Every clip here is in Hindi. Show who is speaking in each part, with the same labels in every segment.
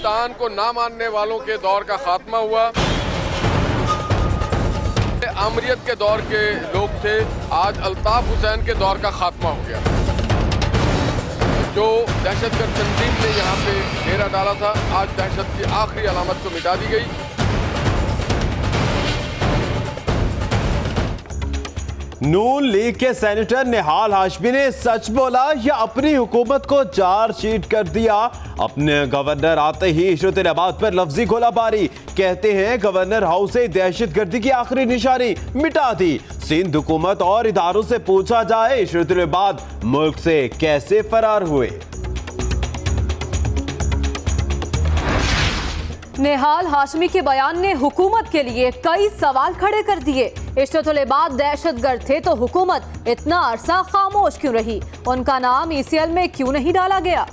Speaker 1: पाकिस्तान को ना मानने वालों के दौर का खात्मा हुआ। आमरीत के दौर के लोग थे, आज अल्ताफ हुसैन के दौर का खात्मा हो गया। जो दहशतगर्द तंजीम ने यहाँ पे डेरा डाला था, आज दहशत की आखिरी अलामत को मिटा दी गई।
Speaker 2: नून लीग के सेनेटर निहाल हाशमी ने सच बोला या अपनी हुकूमत को चार्जशीट कर दिया? अपने गवर्नर आते ही इशरत-ए-नबात पर लफ्जी गोलाबारी। कहते हैं गवर्नर हाउस से दहशतगर्दी की आखिरी निशानी मिटा दी। सिंध हुकूमत और इदारों से पूछा जाए इशरत-ए-नबात मुल्क से कैसे फरार हुए।
Speaker 3: निहाल हाशमी के बयान ने हुकूमत के लिए कई सवाल खड़े कर दिए। इशरत-उल-इबाद दहशतगर्द थे तो हुकूमत इतना अरसा खामोश क्यों रही? उनका नाम ECL में क्यों नहीं डाला गया?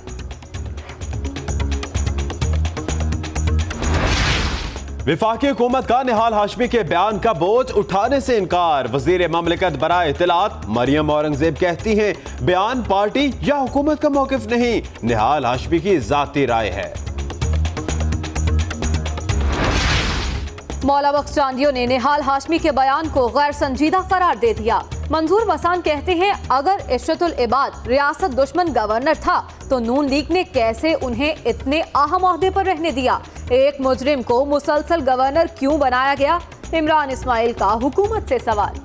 Speaker 2: विफाकी हुकूमत का निहाल हाशमी के बयान का बोझ उठाने से इनकार। वजीर ममलिकत बराए इत्तलात मरियम औरंगजेब कहती हैं बयान पार्टी या हुकूमत का मौकिफ नहीं, निहाल हाशमी की जाती राय है।
Speaker 3: मौला बख्श चांदियों ने निहाल हाशमी के बयान को गैर संजीदा करार दे दिया। मंजूर वसान कहते हैं अगर इशरत-उल-इबाद रियासत दुश्मन गवर्नर था तो नून लीग ने कैसे उन्हें इतने अहम ओहदे पर रहने दिया? एक मुजरिम को मुसलसल गवर्नर क्यों बनाया गया? इमरान इस्माइल का हुकूमत से सवाल।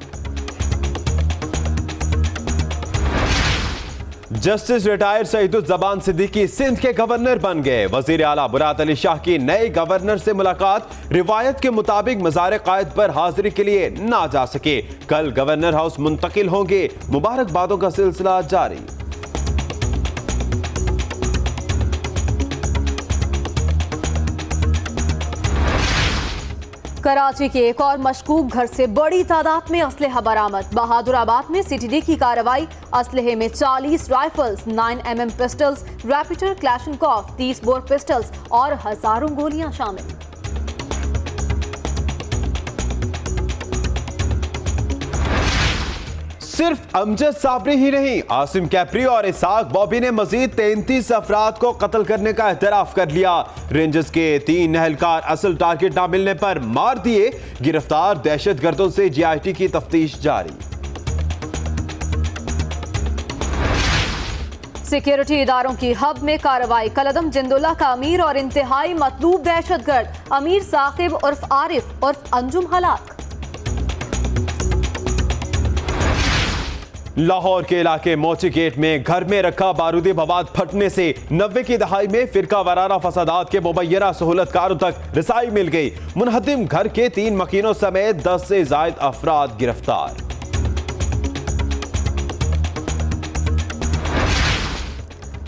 Speaker 2: जस्टिस रिटायर्ड सईदुज़्ज़मान सिद्दीकी सिंध के गवर्नर बन गए। वजीर आला बुरात अली शाह की नए गवर्नर से मुलाकात। रिवायत के मुताबिक मज़ार कायद पर हाजिरी के लिए ना जा सके। कल गवर्नर हाउस मुंतकिल होंगे। मुबारकबादों का सिलसिला जारी।
Speaker 3: कराची के एक और मशकूक घर से बड़ी तादाद में असलहा बरामद। बहादुराबाद में CTD की कार्रवाई। असलहे में 40 राइफल्स, 9mm पिस्टल्स, रैपिटर क्लैशनकॉफ, 30 बोर पिस्टल्स और हजारों गोलियां शामिल।
Speaker 2: सिर्फ अमजद साबरी ही नहीं, आसिम कैप्री और इसाक बॉबी ने मजीद 33 अफराद को कत्ल करने का एतराफ कर लिया। रेंजर्स के 3 एहलकार असल टारगेट ना मिलने पर मार दिए। गिरफ्तार दहशतगर्दों से GIT की तफ्तीश जारी।
Speaker 3: सिक्योरिटी इदारों की हब में कार्रवाई। कलदम जिंदुल्ला का अमीर और इंतहाई मतलूब दहशतगर्द अमीर साकिब उर्फ आरिफ उर्फ अंजुम हलाक।
Speaker 2: लाहौर के इलाके मोची गेट में घर में रखा बारूदी मवाद फटने से 90 की दहाई में फिरका वाराना फसादात के मुबैना सहूलतकारों तक रसाई मिल गई। मुनहदिम घर के 3 मकीनों समेत 10 से जायद अफराद गिरफ्तार।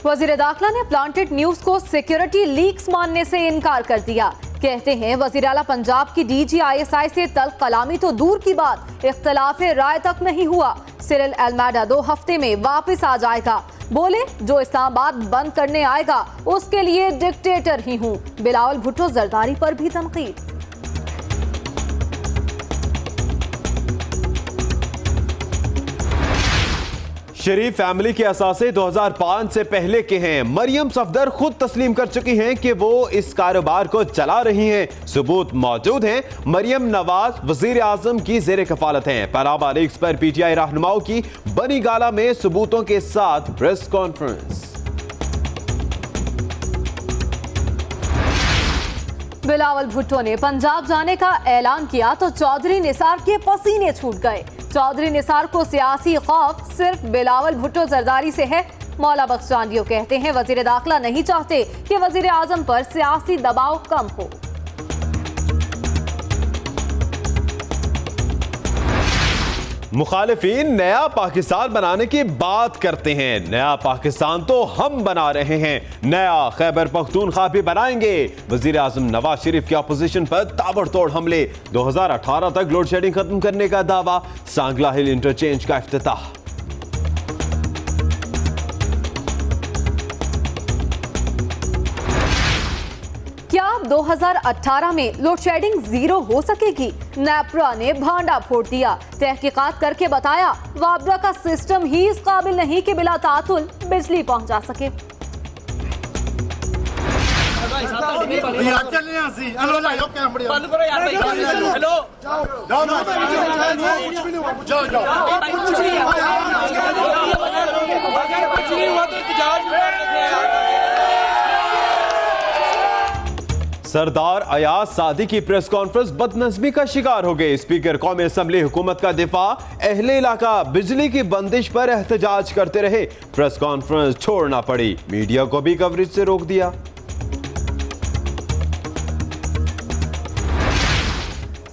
Speaker 3: वजीर दाखिला ने प्लांटेड न्यूज को सिक्योरिटी लीक्स मानने से इनकार कर दिया। कहते हैं वजीर आला पंजाब की DG ISI से तल्ख कलामी तो दूर की बात, इख्तलाफ राय तक नहीं हुआ। सिरिल अलमेडा 2 हफ्ते में वापस आ जाएगा। बोले जो इस्लामाबाद बंद करने आएगा उसके लिए डिक्टेटर ही हूं। बिलावल भुट्टो जरदारी पर भी तनकीद।
Speaker 2: शरीफ फैमिली के असासे 2005 से पहले के हैं। मरियम सफदर खुद तस्लीम कर चुकी हैं कि वो इस कारोबार को चला रही हैं। सबूत मौजूद हैं। मरियम नवाज वजीर आजम की जेर कफालत हैं। पनामा लीक्स पर PTI रहनुमाओं की बनी गाला में सबूतों के साथ प्रेस कॉन्फ्रेंस।
Speaker 3: बिलावल भुट्टो ने पंजाब जाने का ऐलान किया तो चौधरी निसार के पसीने छूट गए। चौधरी निसार को सियासी खौफ सिर्फ बिलावल भुट्टो जरदारी से है। मौला बख्श चांदियों कहते हैं वजीर दाखिला नहीं चाहते कि वजीर आजम पर सियासी दबाव कम हो।
Speaker 2: मुखालिफिन नया पाकिस्तान बनाने की बात करते हैं। नया पाकिस्तान तो हम बना रहे हैं, नया खैबर पख्तूनख्वा भी बनाएंगे। वजीर आजम नवाज शरीफ के अपोजिशन पर ताबड़तोड़ हमले। 2018 तक लोड शेडिंग खत्म करने का दावा। सांगला हिल इंटरचेंज का इफ्तिताह।
Speaker 3: क्या 2018 में लोड शेडिंग 0 हो सकेगी? नेपरा ने भांडा फोड़ दिया। तहकीकात करके बताया वाबरा का सिस्टम ही इस काबिल नहीं कि बिला तातुल बिजली पहुंचा सके।
Speaker 4: ਯਾਰ ਚੱਲੇ ਆਂ ਅਸੀਂ ਹਲੋ ਲਾਇਓ ਕੈਮਰੇ
Speaker 5: ਬੰਦ ਕਰੋ ਯਾਰ ਭਾਈ ਹੈਲੋ
Speaker 4: ਜਾਓ ਕੁਝ ਵੀ ਨਹੀਂ ਹੋਗਾ ਜਾਓ ਜਾਓ
Speaker 5: ਕੁਝ ਨਹੀਂ हुआ तो एहतजाज
Speaker 2: सरदार अयाज सादी की प्रेस कॉन्फ्रेंस बदनज़मी का शिकार हो गई। स्पीकर कौमी असम्बली हुकूमत का दिफा, अहले इलाका बिजली की बंदिश पर एहतजाज करते रहे। प्रेस कॉन्फ्रेंस छोड़ना पड़ी, मीडिया को भी कवरेज से रोक दिया।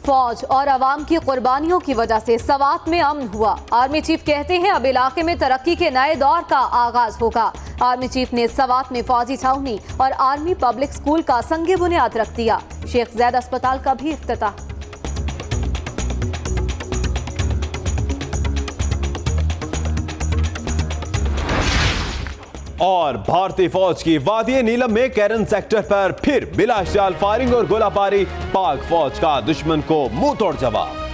Speaker 3: फौज और अवाम की कुर्बानियों की वजह से सवात में अमन हुआ। आर्मी चीफ कहते हैं अब इलाके में तरक्की के नए दौर का आगाज होगा। आर्मी चीफ ने सवात में फौजी छावनी और आर्मी पब्लिक स्कूल का संगे बुनियाद रख दिया। शेख ज़ैद अस्पताल का भी इफ्तिताह।
Speaker 2: और भारतीय फौज की वादी नीलम में कैरन सेक्टर पर फिर बिलाश्याल फायरिंग और गोलाबारी, पाक फौज का दुश्मन को मुंह तोड़ जवाब।